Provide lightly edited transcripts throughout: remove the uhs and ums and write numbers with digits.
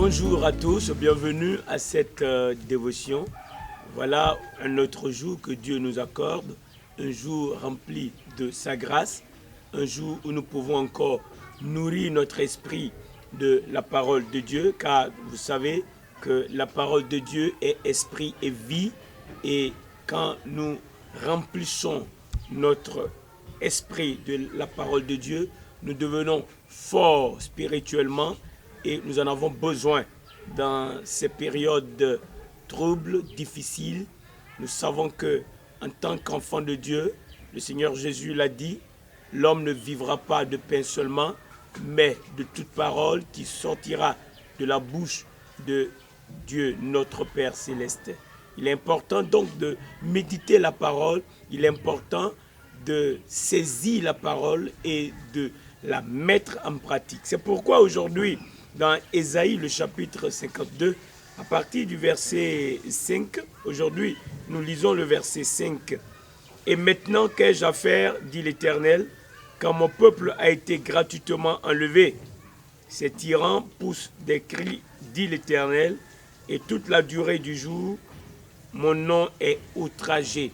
Bonjour à tous, bienvenue à cette dévotion. Voilà un autre jour que Dieu nous accorde, un jour rempli de sa grâce, un jour où nous pouvons encore nourrir notre esprit de la parole de Dieu, car vous savez que la parole de Dieu est esprit et vie, et quand nous remplissons notre esprit de la parole de Dieu, nous devenons forts spirituellement et nous en avons besoin dans ces périodes troubles, difficiles. Nous savons que en tant qu'enfant de Dieu, le Seigneur Jésus l'a dit, l'homme ne vivra pas de pain seulement, mais de toute parole qui sortira de la bouche de Dieu, notre Père céleste. Il est important donc de méditer la parole, il est important de saisir la parole et de la mettre en pratique. C'est pourquoi aujourd'hui, dans Ésaïe, le chapitre 52, à partir du verset 5, aujourd'hui, nous lisons le verset 5. « Et maintenant, qu'ai-je à faire, dit l'Éternel, quand mon peuple a été gratuitement enlevé? Ces tyrans poussent des cris, dit l'Éternel, et toute la durée du jour, mon nom est outragé. »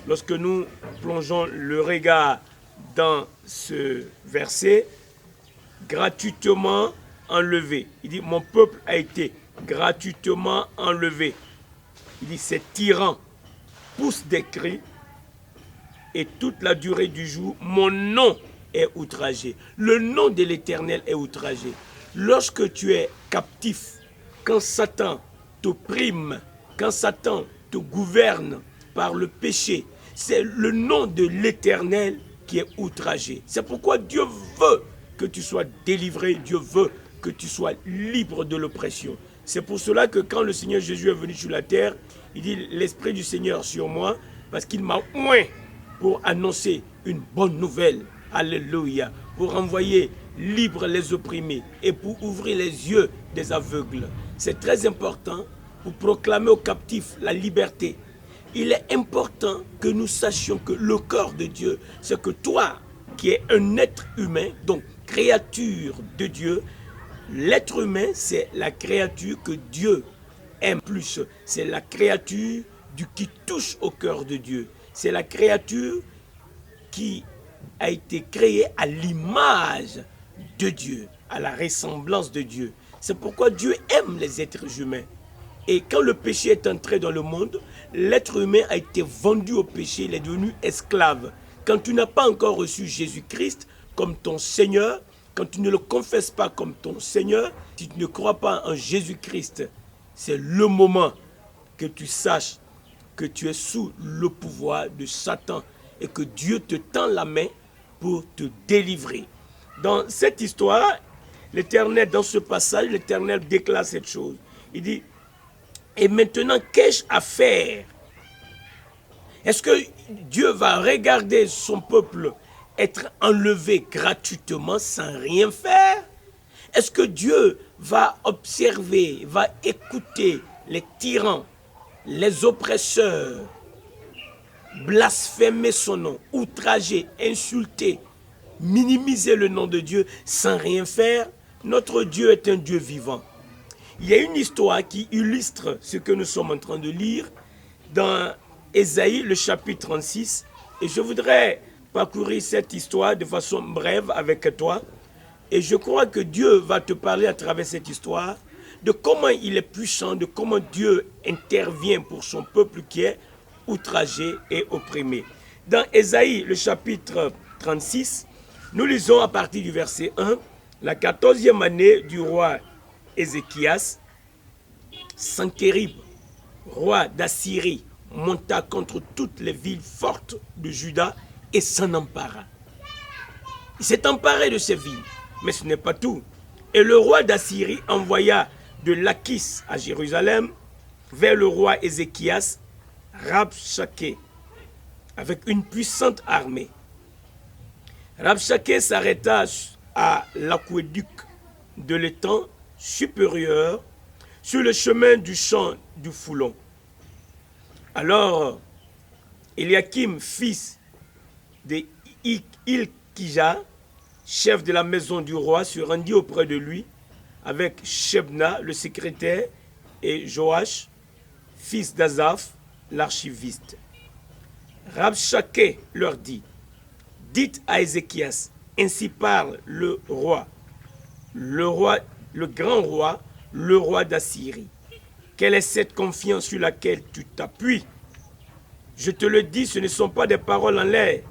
Lorsque nous plongeons le regard dans ce verset, gratuitement enlevé. Il dit, mon peuple a été gratuitement enlevé. Il dit, ces tyrans poussent des cris et toute la durée du jour, mon nom est outragé. Le nom de l'Éternel est outragé. Lorsque tu es captif, quand Satan t'opprime, quand Satan te gouverne par le péché, c'est le nom de l'Éternel qui est outragé. C'est pourquoi Dieu veut que tu sois délivré, Dieu veut que tu sois libre de l'oppression. C'est pour cela que quand le Seigneur Jésus est venu sur la terre, il dit l'Esprit du Seigneur sur moi, parce qu'il m'a oint pour annoncer une bonne nouvelle. Alléluia. Pour envoyer libre les opprimés et pour ouvrir les yeux des aveugles. C'est très important pour proclamer aux captifs la liberté. Il est important que nous sachions que le corps de Dieu, c'est que toi, qui es un être humain, donc créature de Dieu, l'être humain, c'est la créature que Dieu aime plus. C'est la créature qui touche au cœur de Dieu. C'est la créature qui a été créée à l'image de Dieu, à la ressemblance de Dieu. C'est pourquoi Dieu aime les êtres humains. Et quand le péché est entré dans le monde, l'être humain a été vendu au péché, il est devenu esclave. Quand tu n'as pas encore reçu Jésus-Christ comme ton Seigneur, quand tu ne le confesses pas comme ton Seigneur, si tu ne crois pas en Jésus-Christ, c'est le moment que tu saches que tu es sous le pouvoir de Satan et que Dieu te tend la main pour te délivrer. Dans cette histoire, l'Éternel, dans ce passage, l'Éternel déclare cette chose. Il dit, et maintenant, qu'ai-je à faire? Est-ce que Dieu va regarder son peuple être enlevé gratuitement sans rien faire? Est-ce que Dieu va observer, va écouter les tyrans, les oppresseurs, blasphémer son nom, outrager, insulter, minimiser le nom de Dieu sans rien faire? Notre Dieu est un Dieu vivant. Il y a une histoire qui illustre ce que nous sommes en train de lire dans Ésaïe, le chapitre 36. Et je voudrais parcourir cette histoire de façon brève avec toi. Et je crois que Dieu va te parler à travers cette histoire de comment il est puissant, de comment Dieu intervient pour son peuple qui est outragé et opprimé. Dans Ésaïe, le chapitre 36, nous lisons à partir du verset 1, la 14e année du roi Ézéchias, Sennacherib, roi d'Assyrie, monta contre toutes les villes fortes de Juda et s'en empara. Il s'est emparé de ces villes, mais ce n'est pas tout. Et le roi d'Assyrie envoya de Lachis à Jérusalem vers le roi Ézéchias, Rabshakeh, avec une puissante armée. Rabshakeh s'arrêta à l'aqueduc de l'étang supérieur sur le chemin du champ du Foulon. Alors, Eliakim, fils de Hilkija, chef de la maison du roi, se rendit auprès de lui avec Shebna, le secrétaire, et Joach, fils d'Azaph, l'archiviste. Rabshakeh leur dit, dites à Ézéchias, ainsi parle le grand roi, le roi d'Assyrie. Quelle est cette confiance sur laquelle tu t'appuies? Je te le dis, ce ne sont pas des paroles en l'air.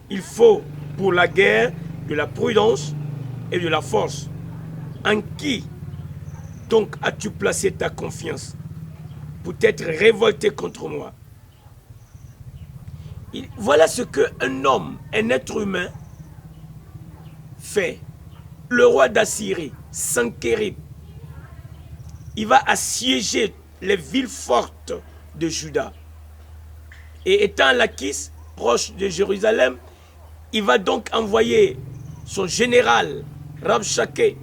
Il faut, pour la guerre, de la prudence et de la force. En qui donc as-tu placé ta confiance pour t'être révolté contre moi? Voilà ce qu'un homme, un être humain, fait. Le roi d'Assyrie, Sankérib, il va assiéger les villes fortes de Juda. Et étant Lachish, proche de Jérusalem, il va donc envoyer son général, Rabshakeh.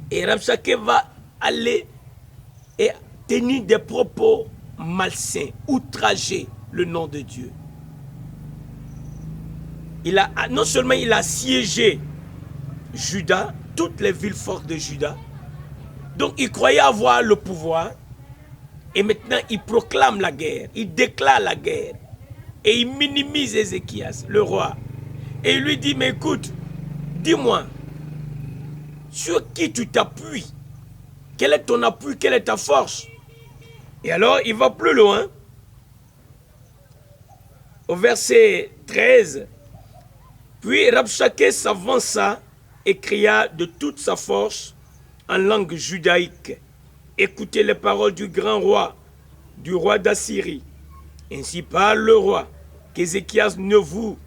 Et Rabshakeh va aller et tenir des propos malsains, outrager le nom de Dieu. Non seulement il a assiégé Juda, toutes les villes fortes de Juda, donc il croyait avoir le pouvoir, et maintenant il proclame la guerre, il déclare la guerre, et il minimise Ézéchias, le roi, et il lui dit, mais écoute, dis-moi, sur qui tu t'appuies? Quel est ton appui? Quelle est ta force? Et alors il va plus loin, au verset 13, puis Rabshakeh s'avança et cria de toute sa force en langue judaïque, écoutez les paroles du grand roi, du roi d'Assyrie. Ainsi parle le roi, qu'Ézéchias ne vous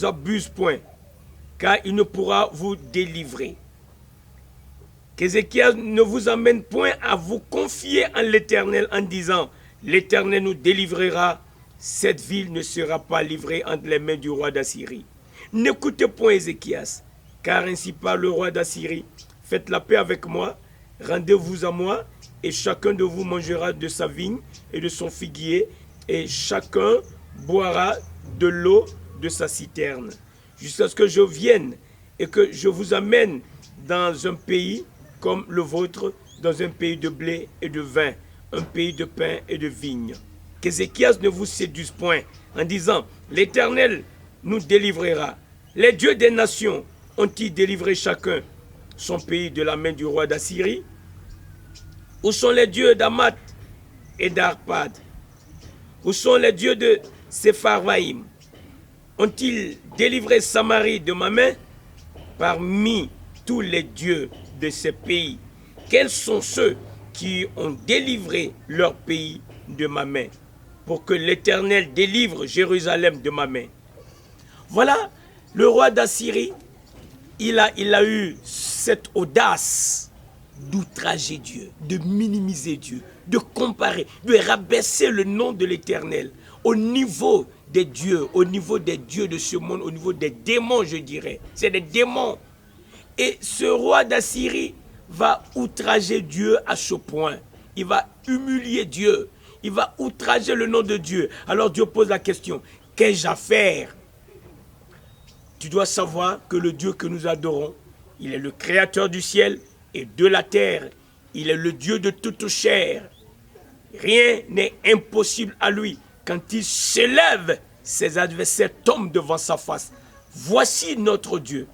abuse point, car il ne pourra vous délivrer. Qu'Ézéchias ne vous amène point à vous confier en l'Éternel en disant, l'Éternel nous délivrera, cette ville ne sera pas livrée entre les mains du roi d'Assyrie. N'écoutez point Ézéchias, car ainsi parle le roi d'Assyrie, faites la paix avec moi, rendez-vous à moi, et chacun de vous mangera de sa vigne et de son figuier, et chacun boira de l'eau de sa citerne, jusqu'à ce que je vienne et que je vous amène dans un pays comme le vôtre, dans un pays de blé et de vin, un pays de pain et de vigne. Qu'Ézéchias ne vous séduise point en disant, l'Éternel nous délivrera. Les dieux des nations ont-ils délivré chacun son pays de la main du roi d'Assyrie? Où sont les dieux d'Amat et d'Arpad? Où sont les dieux de Sepharvaïm? Ont-ils délivré Samarie de ma main? Parmi tous les dieux de ces pays, quels sont ceux qui ont délivré leur pays de ma main, pour que l'Éternel délivre Jérusalem de ma main? Voilà, le roi d'Assyrie, il a eu cette audace d'outrager Dieu, de minimiser Dieu, de comparer, de rabaisser le nom de l'Éternel au niveau des dieux de ce monde, au niveau des démons, je dirais. C'est des démons. Et ce roi d'Assyrie va outrager Dieu à ce point. Il va humilier Dieu. Il va outrager le nom de Dieu. Alors Dieu pose la question, qu'ai-je à faire? Tu dois savoir que le Dieu que nous adorons, il est le créateur du ciel et de la terre. Il est le Dieu de toute chair. Rien n'est impossible à lui. Quand il s'élève, ses adversaires tombent devant sa face. Voici notre Dieu.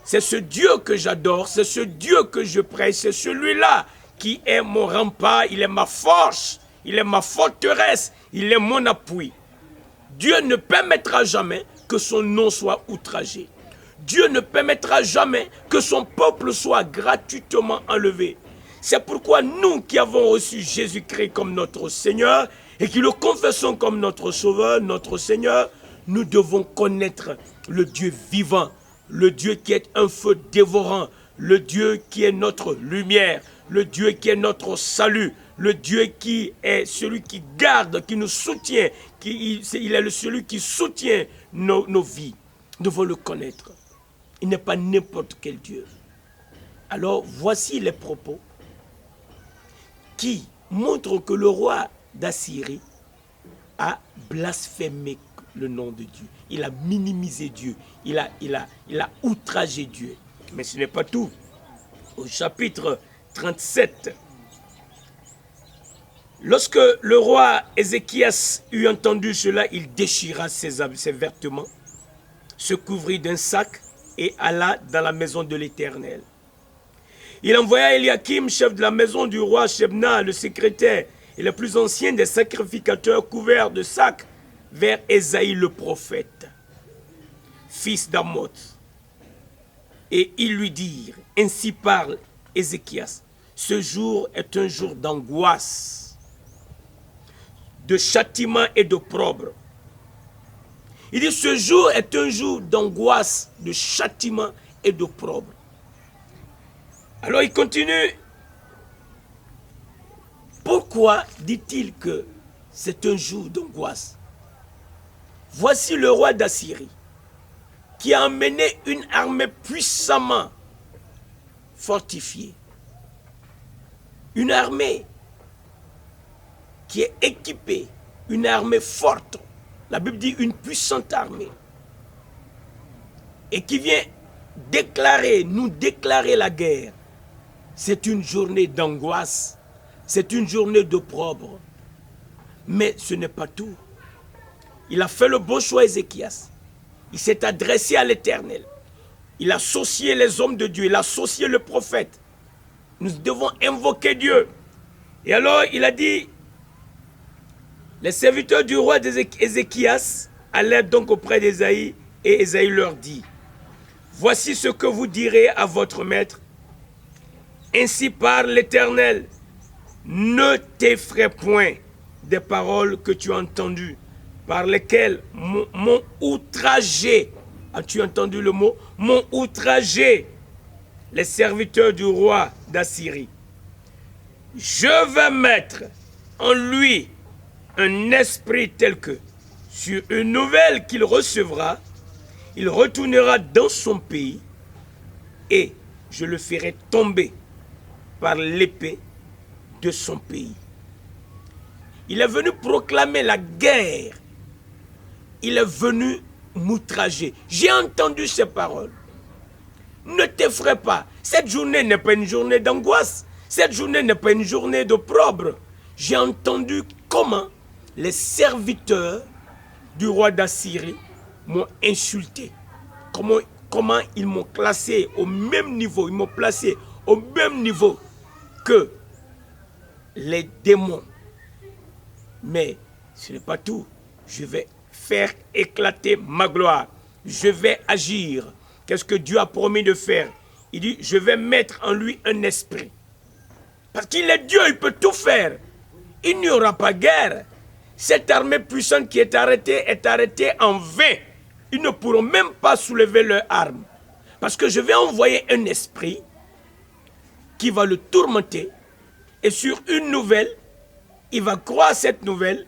C'est ce Dieu que j'adore, c'est ce Dieu que je prêche, c'est celui-là qui est mon rempart, il est ma force, il est ma forteresse, il est mon appui. Dieu ne permettra jamais que son nom soit outragé. Dieu ne permettra jamais que son peuple soit gratuitement enlevé. C'est pourquoi nous qui avons reçu Jésus-Christ comme notre Seigneur et qui le confessons comme notre Sauveur, notre Seigneur, nous devons connaître le Dieu vivant, le Dieu qui est un feu dévorant, le Dieu qui est notre lumière, le Dieu qui est notre salut, le Dieu qui est celui qui garde, qui nous soutient, il est celui qui soutient nos vies. Nous devons le connaître. Il n'est pas n'importe quel Dieu. Alors voici les propos qui montrent que le roi d'Assyrie a blasphémé le nom de Dieu. Il a minimisé Dieu. Il a outragé Dieu. Mais ce n'est pas tout. Au chapitre 37. Lorsque le roi Ézéchias eut entendu cela, il déchira ses vêtements, se couvrit d'un sac et alla dans la maison de l'Éternel. Il envoya Eliakim, chef de la maison du roi, Shebna, le secrétaire et le plus ancien des sacrificateurs, couverts de sacs, vers Ésaïe le prophète, fils d'Amoth. Et ils lui dirent, ainsi parle Ézéchias, ce jour est un jour d'angoisse, de châtiment et d'opprobre. Il dit, ce jour est un jour d'angoisse, de châtiment et d'opprobre. Alors il continue. Pourquoi dit-il que c'est un jour d'angoisse? Voici le roi d'Assyrie qui a emmené une armée puissamment fortifiée. Une armée qui est équipée, une armée forte. La Bible dit une puissante armée. Et qui vient nous déclarer la guerre. C'est une journée d'angoisse, c'est une journée d'opprobre. Mais ce n'est pas tout. Il a fait le bon choix, Ézéchias. Il s'est adressé à l'Éternel. Il a associé les hommes de Dieu, il a associé le prophète. Nous devons invoquer Dieu. Et alors il a dit, les serviteurs du roi Ézéchias allèrent donc auprès d'Ésaïe, et Ésaïe leur dit, voici ce que vous direz à votre maître. Ainsi parle l'Éternel, ne t'effraie point des paroles que tu as entendues, par lesquelles m'ont outragé. As-tu entendu le mot? M'ont outragé les serviteurs du roi d'Assyrie. Je vais mettre en lui un esprit tel que, sur une nouvelle qu'il recevra, il retournera dans son pays et je le ferai tomber par l'épée de son pays. Il est venu proclamer la guerre. Il est venu m'outrager. J'ai entendu ces paroles. Ne t'effraie pas. Cette journée n'est pas une journée d'angoisse. Cette journée n'est pas une journée d'opprobre. J'ai entendu comment les serviteurs du roi d'Assyrie m'ont insulté. Comment ils m'ont classé au même niveau. Ils m'ont placé au même niveau que les démons. Mais ce n'est pas tout. Je vais faire éclater ma gloire. Je vais agir. Qu'est-ce que Dieu a promis de faire? Il dit, je vais mettre en lui un esprit. Parce qu'il est Dieu, il peut tout faire. Il n'y aura pas guerre. Cette armée puissante qui est arrêtée en vain. Ils ne pourront même pas soulever leurs armes. Parce que je vais envoyer un esprit qui va le tourmenter. Et sur une nouvelle, il va croire cette nouvelle.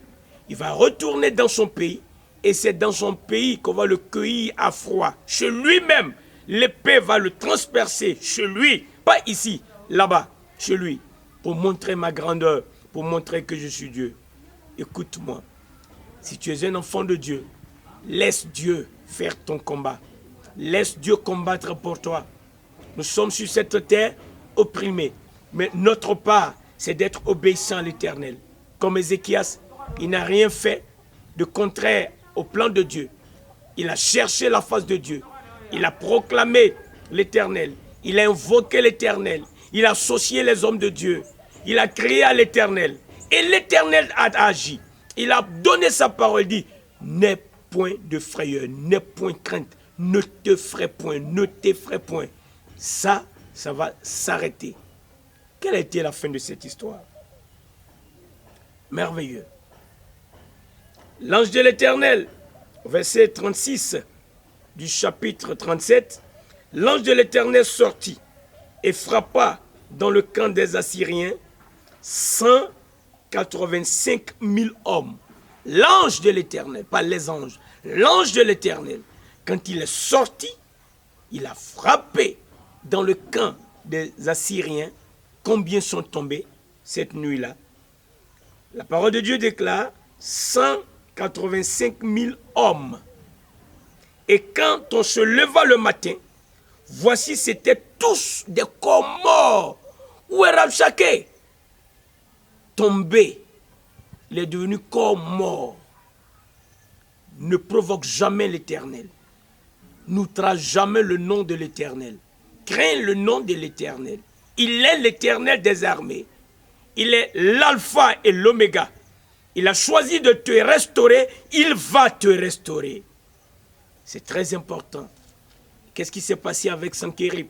Il va retourner dans son pays. Et c'est dans son pays qu'on va le cueillir à froid. Chez lui-même, l'épée va le transpercer. Chez lui, pas ici, là-bas, chez lui. Pour montrer ma grandeur, pour montrer que je suis Dieu. Écoute-moi, si tu es un enfant de Dieu, laisse Dieu faire ton combat. Laisse Dieu combattre pour toi. Nous sommes sur cette terre opprimés. Mais notre part, c'est d'être obéissant à l'Éternel. Comme Ézéchias, il n'a rien fait de contraire au plan de Dieu. Il a cherché la face de Dieu. Il a proclamé l'Éternel. Il a invoqué l'Éternel. Il a associé les hommes de Dieu. Il a crié à l'Éternel. Et l'Éternel a agi. Il a donné sa parole. Il dit, n'aie point de frayeur, n'aie point de crainte. Ne t'effraie point, ne t'effraie point. Ça va s'arrêter. Quelle a été la fin de cette histoire? Merveilleux. L'ange de l'Éternel, verset 36 du chapitre 37, l'ange de l'Éternel sortit et frappa dans le camp des Assyriens 185 000 hommes. L'ange de l'Éternel, pas les anges, l'ange de l'Éternel, quand il est sorti, il a frappé dans le camp des Assyriens. Combien sont tombés cette nuit-là? La parole de Dieu déclare 185 000 hommes. Et quand on se leva le matin, voici, c'étaient tous des corps morts Où est Rabshakeh? Tombé. Il est devenu corps mort. Ne provoque jamais l'Éternel. N'outrage jamais le nom de l'Éternel. Crains le nom de l'Éternel. Il est l'Éternel des armées. Il est l'alpha et l'oméga. Il a choisi de te restaurer. Il va te restaurer. C'est très important. Qu'est-ce qui s'est passé avec Sankérib?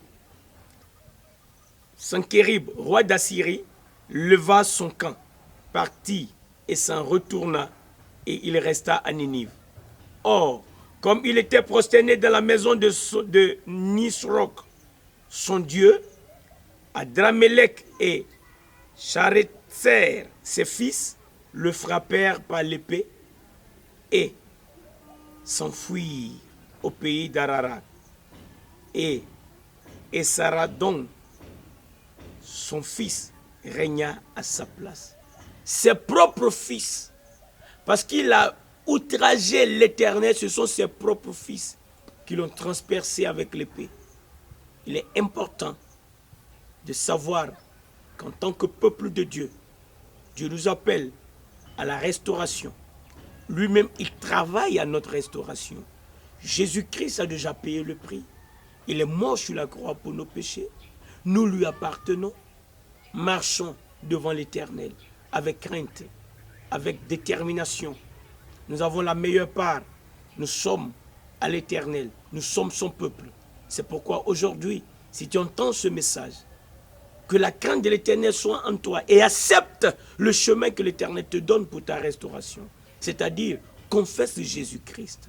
Sankérib, roi d'Assyrie, leva son camp, partit et s'en retourna, et il resta à Ninive. Or, comme il était prosterné dans la maison de Nisroch, son dieu, Adramélec et Charetzer, ses fils, le frappèrent par l'épée et s'enfuirent au pays d'Ararat. Et Saradon, son fils, régna à sa place. Ses propres fils, parce qu'il a outragé l'Éternel, ce sont ses propres fils qui l'ont transpercé avec l'épée. Il est important de savoir qu'en tant que peuple de Dieu, Dieu nous appelle à la restauration. Lui-même, il travaille à notre restauration. Jésus-Christ a déjà payé le prix. Il est mort sur la croix pour nos péchés. Nous lui appartenons. Marchons devant l'Éternel avec crainte, avec détermination. Nous avons la meilleure part. Nous sommes à l'Éternel. Nous sommes son peuple. C'est pourquoi aujourd'hui, si tu entends ce message, que la crainte de l'Éternel soit en toi et accepte le chemin que l'Éternel te donne pour ta restauration. C'est-à-dire, confesse Jésus-Christ.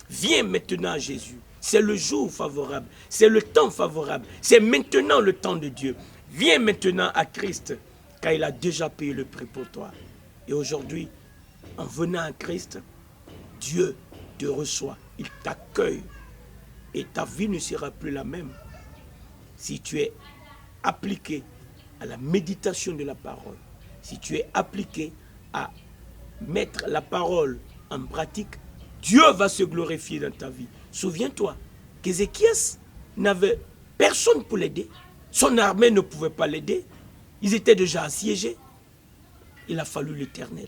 Viens maintenant à Jésus. C'est le jour favorable. C'est le temps favorable. C'est maintenant le temps de Dieu. Viens maintenant à Christ, car il a déjà payé le prix pour toi. Et aujourd'hui, en venant à Christ, Dieu te reçoit. Il t'accueille. Et ta vie ne sera plus la même. Si tu es appliqué à la méditation de la parole, si tu es appliqué à mettre la parole en pratique, Dieu va se glorifier dans ta vie. Souviens-toi qu'Ézéchias n'avait personne pour l'aider. Son armée ne pouvait pas l'aider. Ils étaient déjà assiégés. Il a fallu l'Éternel.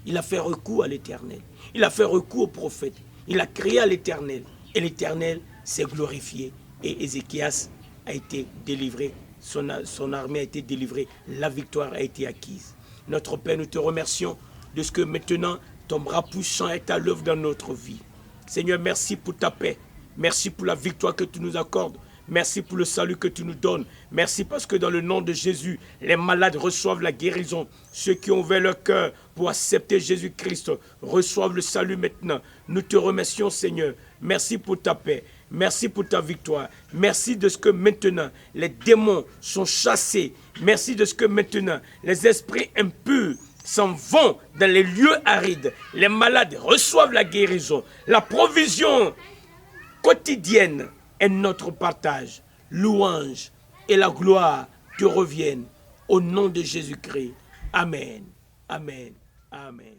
Il a fait recours à l'Éternel. Il a fait recours au prophète. Il a crié à l'Éternel. Et l'Éternel s'est glorifié. Et Ézéchias a été délivré. Son armée a été délivrée. La victoire a été acquise. Notre Père, nous te remercions de ce que maintenant ton bras puissant est à l'œuvre dans notre vie. Seigneur, merci pour ta paix. Merci pour la victoire que tu nous accordes. Merci pour le salut que tu nous donnes. Merci parce que dans le nom de Jésus, les malades reçoivent la guérison. Ceux qui ont ouvert leur cœur pour accepter Jésus-Christ reçoivent le salut maintenant. Nous te remercions, Seigneur. Merci pour ta paix. Merci pour ta victoire. Merci de ce que maintenant les démons sont chassés. Merci de ce que maintenant les esprits impurs s'en vont dans les lieux arides. Les malades reçoivent la guérison. La provision quotidienne est notre partage. Louange et la gloire te reviennent. Au nom de Jésus-Christ. Amen. Amen. Amen.